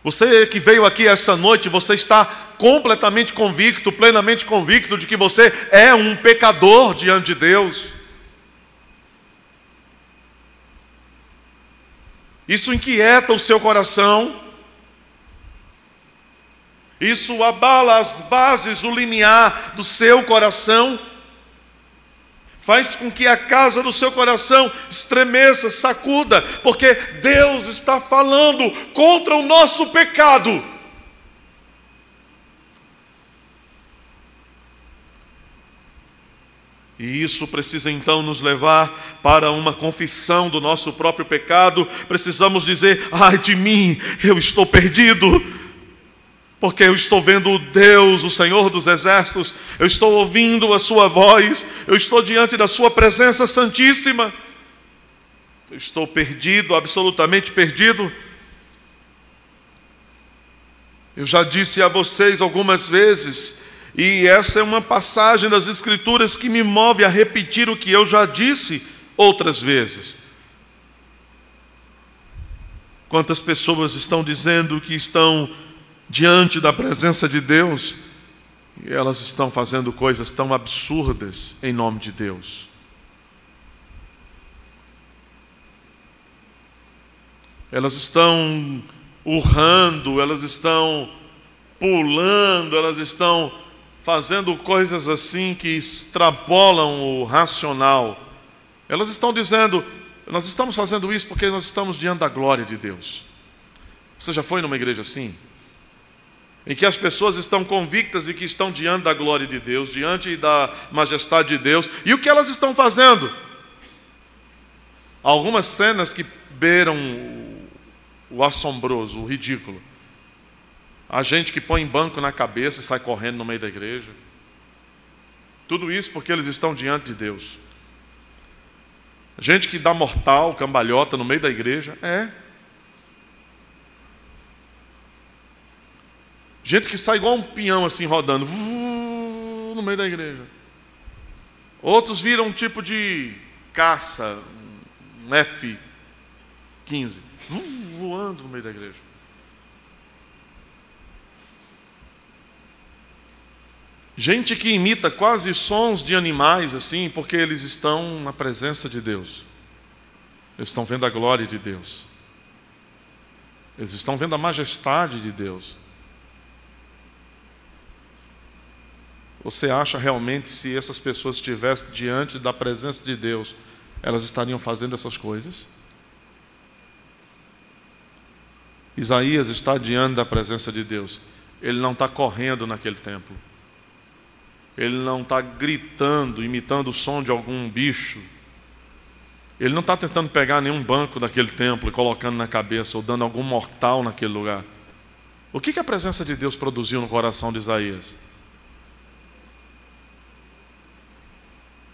Você que veio aqui essa noite, você está completamente convicto, plenamente convicto de que você é um pecador diante de Deus. Isso inquieta o seu coração. Isso abala as bases, o limiar do seu coração. Faz com que a casa do seu coração estremeça, sacuda, porque Deus está falando contra o nosso pecado. E isso precisa então nos levar para uma confissão do nosso próprio pecado. Precisamos dizer: ai de mim, eu estou perdido, porque eu estou vendo o Deus, o Senhor dos Exércitos, eu estou ouvindo a sua voz, eu estou diante da sua presença santíssima. Eu estou perdido, absolutamente perdido. Eu já disse a vocês algumas vezes, e essa é uma passagem das Escrituras que me move a repetir o que eu já disse outras vezes. Quantas pessoas estão dizendo que estão diante da presença de Deus e elas estão fazendo coisas tão absurdas em nome de Deus. Elas estão urrando, elas estão pulando, elas estão fazendo coisas assim que extrapolam o racional. Elas estão dizendo: nós estamos fazendo isso porque nós estamos diante da glória de Deus. Você já foi numa igreja assim? Em que as pessoas estão convictas de que estão diante da glória de Deus, diante da majestade de Deus. E o que elas estão fazendo? Algumas cenas que beiram o assombroso, o ridículo. A gente que põe banco na cabeça e sai correndo no meio da igreja. Tudo isso porque eles estão diante de Deus. Gente que dá mortal, cambalhota no meio da igreja. Gente que sai igual um peão assim rodando no meio da igreja. Outros viram um tipo de caça, um F-15, voando no meio da igreja. Gente que imita quase sons de animais assim, porque eles estão na presença de Deus. Eles estão vendo a glória de Deus. Eles estão vendo a majestade de Deus. Você acha realmente, se essas pessoas estivessem diante da presença de Deus, elas estariam fazendo essas coisas? Isaías está diante da presença de Deus. Ele não está correndo naquele templo. Ele não está gritando, imitando o som de algum bicho. Ele não está tentando pegar nenhum banco daquele templo e colocando na cabeça, ou dando algum mortal naquele lugar. O que a presença de Deus produziu no coração de Isaías?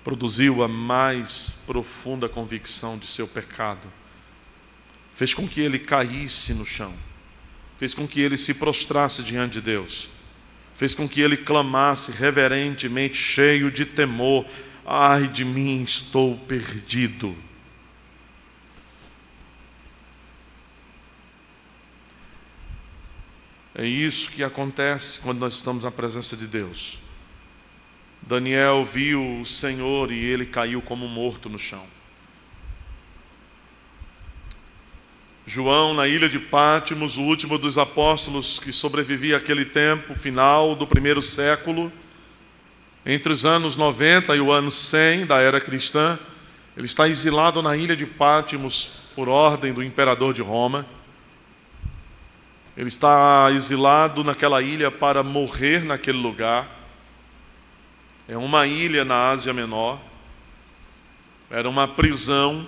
Produziu a mais profunda convicção de seu pecado. Fez com que ele caísse no chão. Fez com que ele se prostrasse diante de Deus. Fez com que ele clamasse reverentemente, cheio de temor: ai de mim, estou perdido. É isso que acontece quando nós estamos na presença de Deus. Daniel viu o Senhor e ele caiu como morto no chão. João, na ilha de Pátimos, o último dos apóstolos que sobrevivia àquele tempo final do primeiro século, entre os anos 90 e o ano 100 da era cristã, ele está exilado na ilha de Pátimos por ordem do imperador de Roma. Ele está exilado naquela ilha para morrer naquele lugar. É uma ilha na Ásia Menor. Era uma prisão.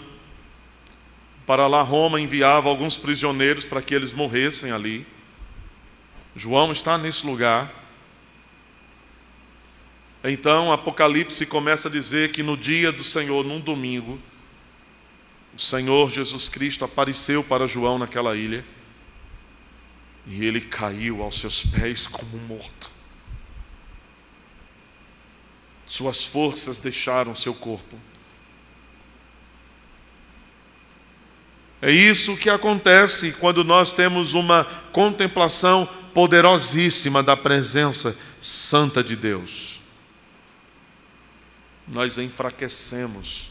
Para lá Roma enviava alguns prisioneiros para que eles morressem ali. João está nesse lugar. Então Apocalipse começa a dizer que no dia do Senhor, num domingo, o Senhor Jesus Cristo apareceu para João naquela ilha. E ele caiu aos seus pés como morto. Suas forças deixaram seu corpo. É isso que acontece quando nós temos uma contemplação poderosíssima da presença santa de Deus. Nós enfraquecemos.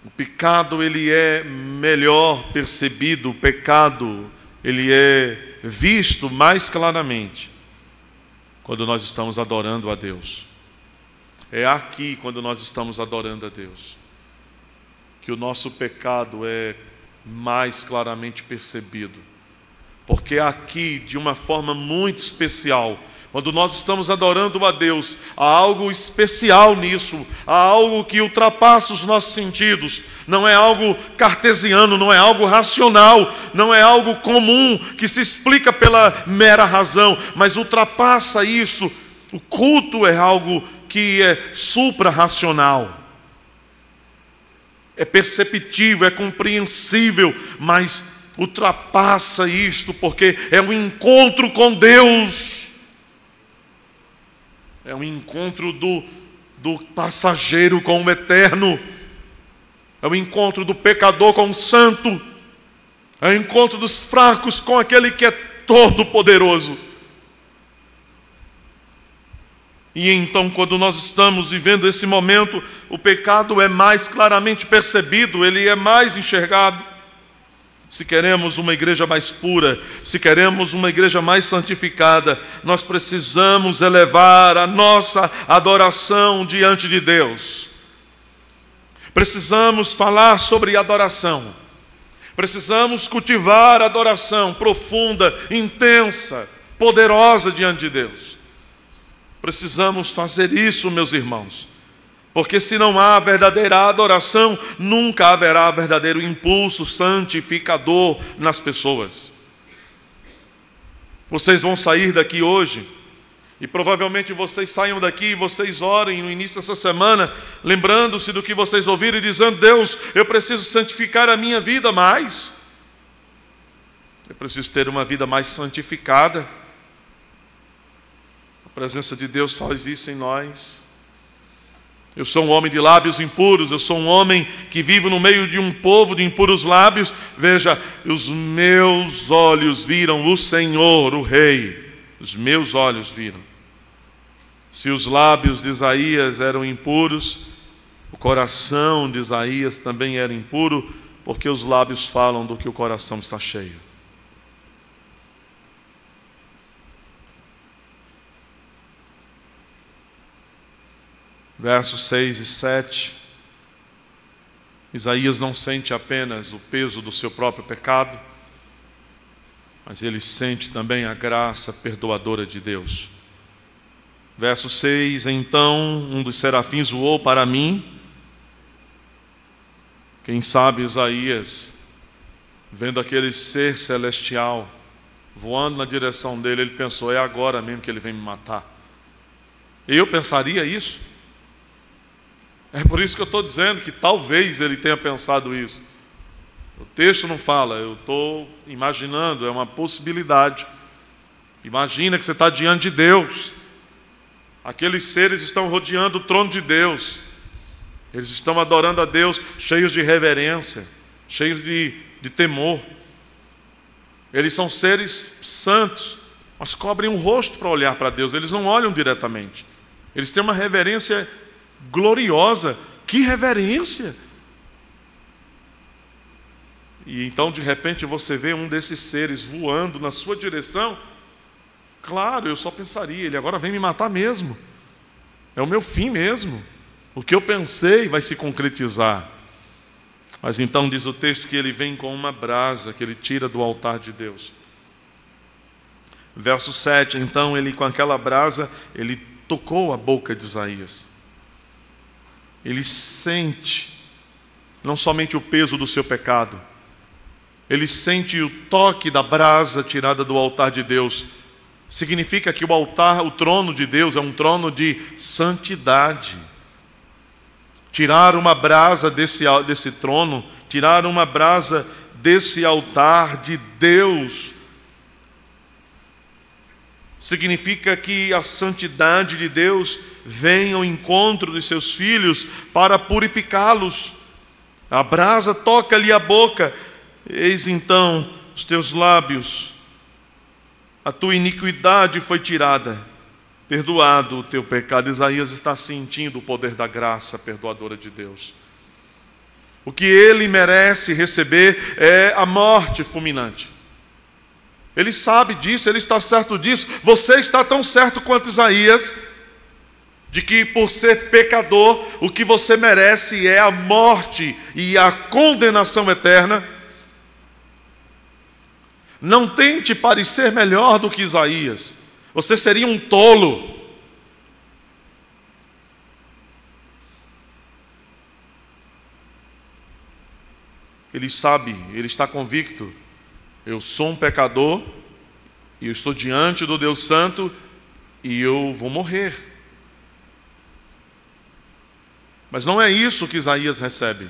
O pecado, ele é melhor percebido, o pecado, ele é visto mais claramente quando nós estamos adorando a Deus. É aqui, quando nós estamos adorando a Deus, que o nosso pecado é mais claramente percebido. Porque aqui, de uma forma muito especial, quando nós estamos adorando a Deus, há algo especial nisso, há algo que ultrapassa os nossos sentidos. Não é algo cartesiano, não é algo racional, não é algo comum que se explica pela mera razão, mas ultrapassa isso. O culto é algo que é supra-racional. É perceptível, é compreensível, mas ultrapassa isto, porque é um encontro com Deus. É um encontro do passageiro com o eterno. É o encontro do pecador com o santo. É o encontro dos fracos com aquele que é todo-poderoso. E então, quando nós estamos vivendo esse momento, o pecado é mais claramente percebido, ele é mais enxergado. Se queremos uma igreja mais pura, se queremos uma igreja mais santificada, nós precisamos elevar a nossa adoração diante de Deus. Precisamos falar sobre adoração. Precisamos cultivar a adoração profunda, intensa, poderosa diante de Deus. Precisamos fazer isso, meus irmãos, porque se não há verdadeira adoração, nunca haverá verdadeiro impulso santificador nas pessoas. Vocês vão sair daqui hoje, e provavelmente vocês saiam daqui e vocês orem no início dessa semana, lembrando-se do que vocês ouviram e dizendo: Deus, eu preciso santificar a minha vida mais. Eu preciso ter uma vida mais santificada. A presença de Deus faz isso em nós. Eu sou um homem de lábios impuros, eu sou um homem que vivo no meio de um povo de impuros lábios. Veja, os meus olhos viram o Senhor, o Rei. Os meus olhos viram. Se os lábios de Isaías eram impuros, o coração de Isaías também era impuro, porque os lábios falam do que o coração está cheio. Versos 6 e 7, Isaías não sente apenas o peso do seu próprio pecado, mas ele sente também a graça perdoadora de Deus. Verso 6, então um dos serafins voou para mim. Quem sabe Isaías, vendo aquele ser celestial voando na direção dele, ele pensou: é agora mesmo que ele vem me matar. Eu pensaria isso? É por isso que eu estou dizendo que talvez ele tenha pensado isso. O texto não fala, eu estou imaginando, é uma possibilidade. Imagina que você está diante de Deus. Aqueles seres estão rodeando o trono de Deus. Eles estão adorando a Deus, cheios de reverência, cheios de temor. Eles são seres santos, mas cobrem o rosto para olhar para Deus. Eles não olham diretamente. Eles têm uma reverência gloriosa. Que reverência! E então de repente você vê um desses seres voando na sua direção. Claro, eu só pensaria: ele agora vem me matar mesmo. É o meu fim mesmo. O que eu pensei vai se concretizar. Mas então diz o texto que ele vem com uma brasa que ele tira do altar de Deus. Verso 7, então ele com aquela brasa, ele tocou a boca de Isaías. Ele sente não somente o peso do seu pecado, ele sente o toque da brasa tirada do altar de Deus. Significa que o altar, o trono de Deus, é um trono de santidade. Tirar uma brasa desse trono, tirar uma brasa desse altar de Deus, significa que a santidade de Deus vem ao encontro de seus filhos para purificá-los. A brasa toca-lhe a boca. Eis então os teus lábios, a tua iniquidade foi tirada, perdoado o teu pecado. Isaías está sentindo o poder da graça perdoadora de Deus. O que ele merece receber é a morte fulminante. Ele sabe disso, ele está certo disso. Você está tão certo quanto Isaías, de que por ser pecador, o que você merece é a morte e a condenação eterna. Não tente parecer melhor do que Isaías. Você seria um tolo. Ele sabe, ele está convicto. Eu sou um pecador, e eu estou diante do Deus Santo, e eu vou morrer. Mas não é isso que Isaías recebe.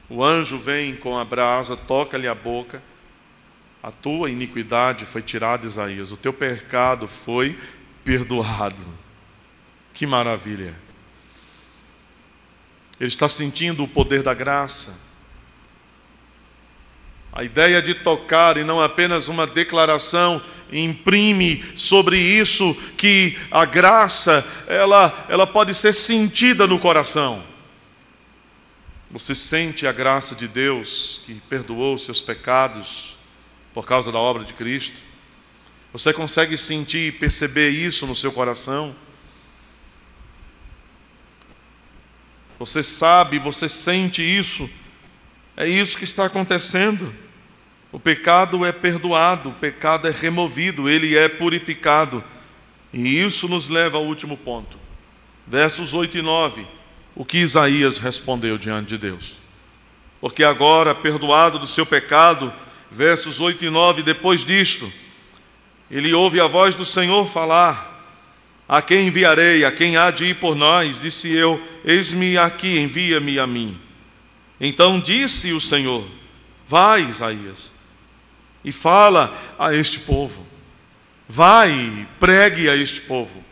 O anjo vem com a brasa, toca-lhe a boca. A tua iniquidade foi tirada, Isaías. O teu pecado foi perdoado. Que maravilha! Ele está sentindo o poder da graça. A ideia de tocar e não apenas uma declaração imprime sobre isso que a graça, ela pode ser sentida no coração. Você sente a graça de Deus que perdoou os seus pecados por causa da obra de Cristo? Você consegue sentir e perceber isso no seu coração? Você sabe, você sente isso? É isso que está acontecendo. O pecado é perdoado, o pecado é removido, ele é purificado. E isso nos leva ao último ponto. Versos 8 e 9. O que Isaías respondeu diante de Deus? Porque agora, perdoado do seu pecado, versos 8 e 9, depois disto, ele ouve a voz do Senhor falar: a quem enviarei? A quem há de ir por nós? Disse eu: eis-me aqui, envia-me a mim. Então disse o Senhor: vai, Isaías, e fala a este povo. Vai, pregue a este povo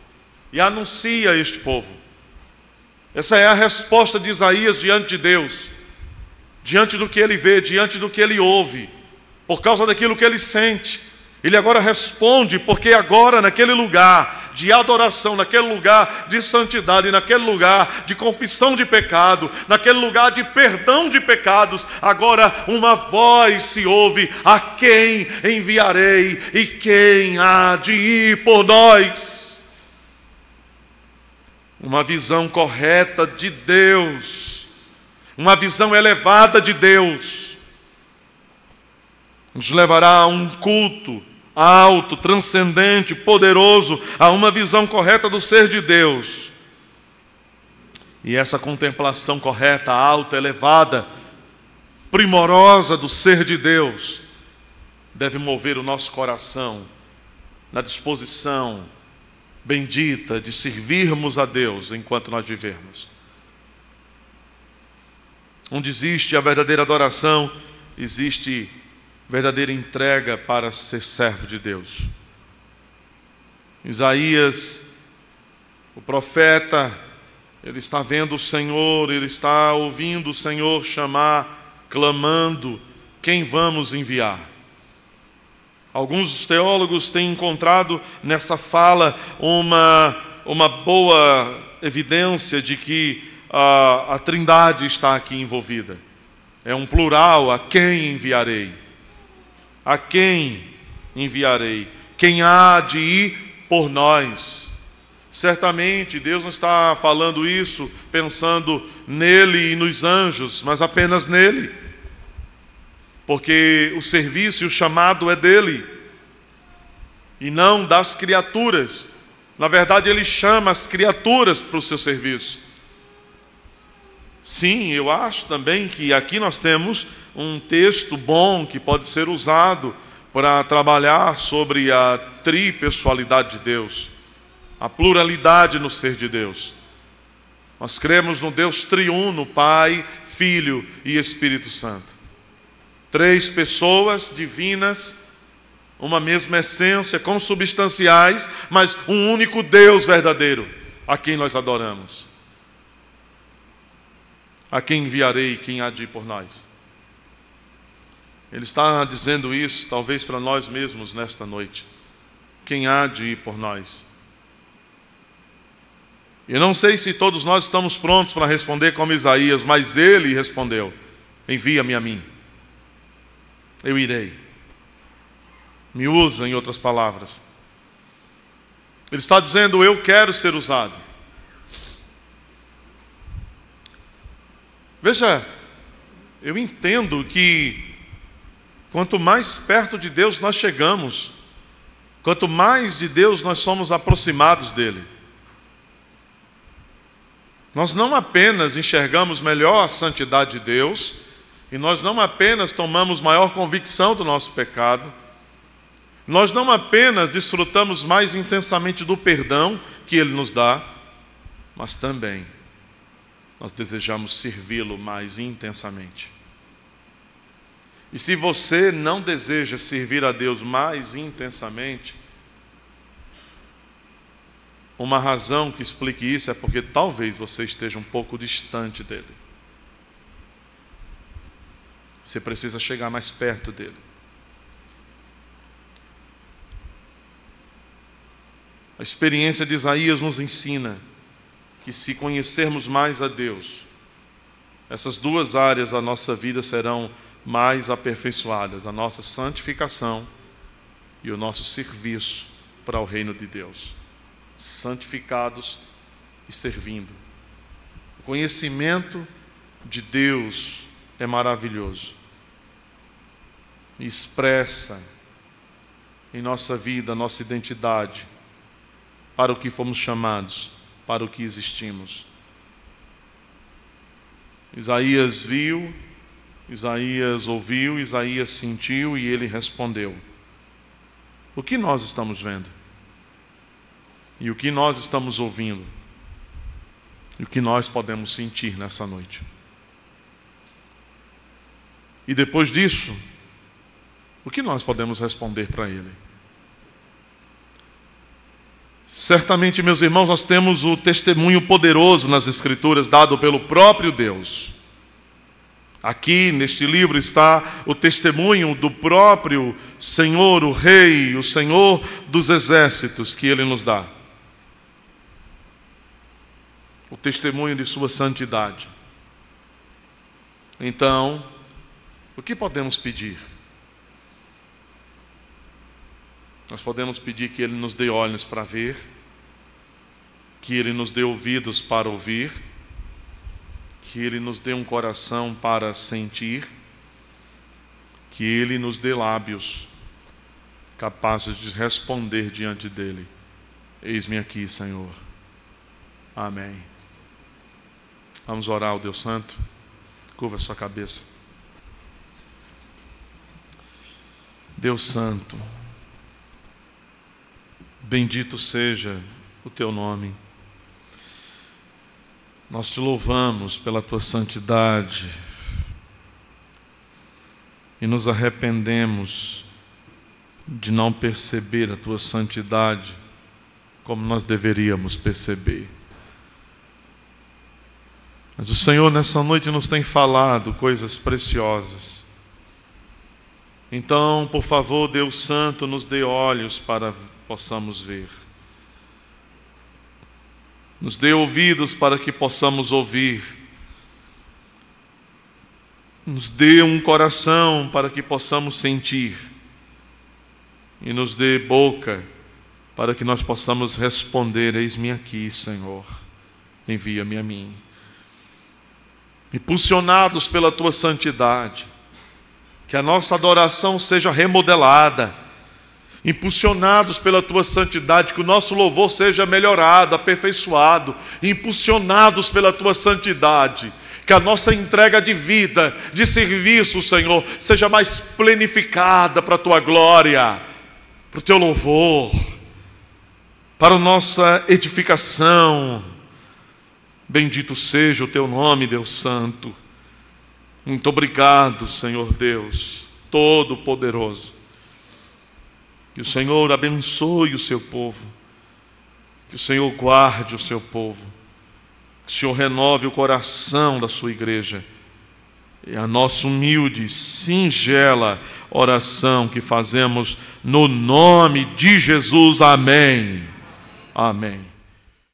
e anuncia a este povo. Essa é a resposta de Isaías diante de Deus, diante do que ele vê, diante do que ele ouve, por causa daquilo que ele sente. Ele agora responde, porque agora naquele lugar de adoração, naquele lugar de santidade, naquele lugar de confissão de pecado, naquele lugar de perdão de pecados, agora uma voz se ouve: a quem enviarei e quem há de ir por nós? Uma visão correta de Deus, uma visão elevada de Deus, nos levará a um culto alto, transcendente, poderoso, a uma visão correta do ser de Deus. E essa contemplação correta, alta, elevada, primorosa do ser de Deus, deve mover o nosso coração na disposição bendita de servirmos a Deus enquanto nós vivermos. Onde existe a verdadeira adoração, existe verdadeira entrega para ser servo de Deus. Isaías, o profeta, ele está vendo o Senhor, ele está ouvindo o Senhor chamar, clamando: quem vamos enviar? Alguns teólogos têm encontrado nessa fala uma boa evidência de que a Trindade está aqui envolvida. É um plural: a quem enviarei? A quem enviarei? Quem há de ir por nós? Certamente Deus não está falando isso pensando nele e nos anjos, mas apenas nele, porque o serviço e o chamado é dele e não das criaturas. Na verdade, ele chama as criaturas para o seu serviço. Sim, eu acho também que aqui nós temos um texto bom que pode ser usado para trabalhar sobre a tripessoalidade de Deus, a pluralidade no ser de Deus. Nós cremos no Deus triuno, Pai, Filho e Espírito Santo. 3 pessoas divinas, uma mesma essência, consubstanciais, mas um único Deus verdadeiro, a quem nós adoramos. A quem enviarei, quem há de ir por nós? Ele está dizendo isso, talvez para nós mesmos nesta noite. Quem há de ir por nós? Eu não sei se todos nós estamos prontos para responder como Isaías, mas ele respondeu: envia-me a mim. Eu irei. Me usa, em outras palavras. Ele está dizendo: eu quero ser usado. Veja, eu entendo que quanto mais perto de Deus nós chegamos, quanto mais de Deus nós somos aproximados dele, nós não apenas enxergamos melhor a santidade de Deus, e nós não apenas tomamos maior convicção do nosso pecado, nós não apenas desfrutamos mais intensamente do perdão que Ele nos dá, mas também nós desejamos servi-lo mais intensamente. E se você não deseja servir a Deus mais intensamente, uma razão que explique isso é porque talvez você esteja um pouco distante dele. Você precisa chegar mais perto dele. A experiência de Isaías nos ensina que, se conhecermos mais a Deus, essas duas áreas da nossa vida serão mais aperfeiçoadas: a nossa santificação e o nosso serviço para o reino de Deus. Santificados e servindo. O conhecimento de Deus é maravilhoso e expressa em nossa vida a nossa identidade, para o que fomos chamados, para o que existimos. Isaías viu, Isaías ouviu, Isaías sentiu e ele respondeu. O que nós estamos vendo? E o que nós estamos ouvindo? E o que nós podemos sentir nessa noite? E depois disso, o que nós podemos responder para ele? Certamente, meus irmãos, nós temos o testemunho poderoso nas Escrituras dado pelo próprio Deus. Aqui neste livro está o testemunho do próprio Senhor, o Rei, o Senhor dos exércitos, que Ele nos dá. O testemunho de sua santidade. Então, o que podemos pedir? Nós podemos pedir que Ele nos dê olhos para ver, que Ele nos dê ouvidos para ouvir, que Ele nos dê um coração para sentir, que Ele nos dê lábios capazes de responder diante dEle: eis-me aqui, Senhor. Amém. Vamos orar ao Deus Santo. Curva a sua cabeça. Deus Santo, bendito seja o Teu nome. Nós Te louvamos pela Tua santidade e nos arrependemos de não perceber a Tua santidade como nós deveríamos perceber. Mas o Senhor nessa noite nos tem falado coisas preciosas. Então, por favor, Deus Santo, nos dê olhos para possamos ver. Nos dê ouvidos para que possamos ouvir. Nos dê um coração para que possamos sentir. E nos dê boca para que nós possamos responder: eis-me aqui, Senhor, envia-me a mim. Impulsionados pela Tua santidade, que a nossa adoração seja remodelada. Impulsionados pela Tua santidade, que o nosso louvor seja melhorado, aperfeiçoado. Impulsionados pela Tua santidade, que a nossa entrega de vida, de serviço, Senhor, seja mais planificada para a Tua glória, para o Teu louvor, para a nossa edificação. Bendito seja o Teu nome, Deus Santo. Muito obrigado, Senhor Deus Todo-Poderoso. Que o Senhor abençoe o Seu povo. Que o Senhor guarde o Seu povo. Que o Senhor renove o coração da Sua igreja. É a nossa humilde, singela oração que fazemos no nome de Jesus. Amém. Amém.